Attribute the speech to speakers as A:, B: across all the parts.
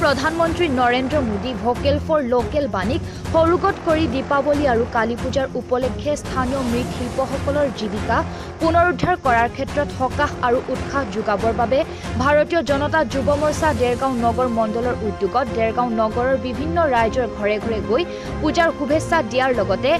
A: প্ৰধানমন্ত্ৰী Narendra Modi vocal for local বাণীক সৰুগত কৰি দীপাৱলী আৰু কালী পূজাৰ উপলক্ষে স্থানীয় মৃৎশিল্পসকলৰ জীৱিকা পুনৰুদ্ধাৰ কৰাৰ ক্ষেত্ৰত সকাহ আৰু উৎসাহ যোগাবৰ বাবে ভাৰতীয় জনতা যুৱ মৰ্চা দেৰগাঁও নগৰ মণ্ডলৰ উদ্যোগত দেৰগাঁও নগৰৰ বিভিন্ন ৰাইজৰ ঘৰে ঘৰে গৈ পূজাৰ শুভেচ্ছা দিয়াৰ লগতে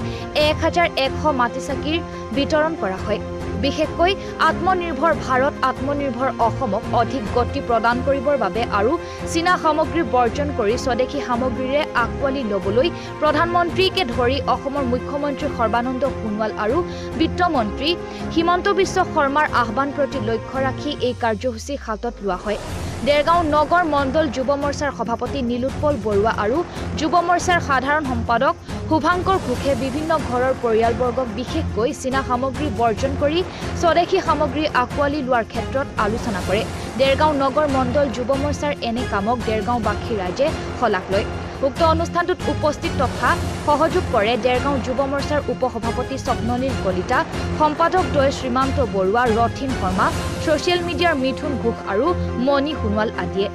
A: 1100 মাটি চাকিৰ বিতৰণ কৰা হয়। বিশেষকৈ আত্মনিৰ্ভৰ ভাৰত আত্মনিৰ্ভৰ অসমক অধিক গতি প্ৰদান কৰিবৰ বাবে আৰু চীনা সামগ্ৰী বৰ্জন কৰি স্বদেশী সামগ্ৰীৰে আকোৱালি ল'বলৈ প্ৰধানমন্ত্ৰীকে ধৰি অসমৰ মুখ্যমন্ত্ৰী সৰ্বানন্দ সোণোৱাল আৰু বিত্তমন্ত্ৰী হিমন্ত বিশ্ব শৰ্মাৰ আহ্বান প্ৰতি লক্ষ্য ৰাখি এই কাৰ্যসূচী হাতত লোৱা হয়। দেৰগাঁও নগৰ মণ্ডল যুৱ মৰ্চাৰ সভাপতি নীলোৎপল বৰুৱা আৰু যুৱ মৰ্চাৰ সাধাৰণ সম্পাদক শুভাংকৰ ঘোষে বিভিন্ন ঘৰৰ পৰিয়ালবৰ্গক বিশেষকৈ চীনা সামগ্ৰী বৰ্জন কৰি স্বদেশী সামগ্ৰী আকোৱালি লোৱাৰ ক্ষেত্ৰত আলোচনা কৰে। দেৰগাঁও নগৰ মণ্ডল যুৱ মৰ্চাৰ এনে কামক দেৰগাঁওবাসী ৰাইজে শলাগ লয়। উক্ত অনুষ্ঠানটোত উপস্থিত তথা সহযোগ কৰে দেৰগাঁও যুৱ মৰ্চাৰ উপসভাপতি স্বপ্নলীল কলিতা, সম্পাদক দ্বয় শ্ৰীমান্ত বৰুৱা, ৰথিন শৰ্মা, ছ'চিয়েল মিডিয়াৰ মিথুন ঘোষ আৰু মণি সোণোৱাল আদিয়ে।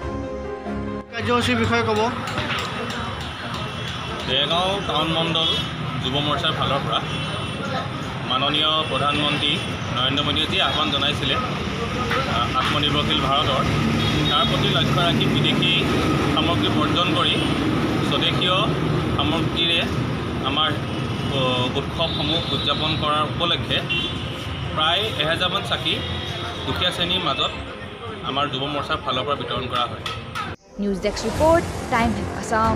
B: কাৰ্যসূচীৰ বিষয়ে ক'ব।
C: দেৰগাঁও টাউন মণ্ডল যুৱ মৰ্চাৰ ফালৰ পৰা মাননীয় প্ৰধানমন্ত্ৰী নৰেন্দ্ৰ মোদীয়ে যি আহ্বান জনাইছিলে আত্মনিৰ্ভৰশীল ভাৰতৰ, তাৰ প্ৰতি লক্ষ্য ৰাখি বিদেশী সামগ্ৰী বৰ্জন কৰি স্বদেশীয় সামগ্ৰীৰে আমাৰ উৎসৱসমূহ উদযাপন কৰাৰ উপলক্ষে প্ৰায় 1000মান চাকি দুখীয়া শ্ৰেণীৰ মাজত আমাৰ যুৱ মৰ্চাৰ ফালৰ পৰা বিতৰণ কৰা হয়।
A: News desk report, time Assam.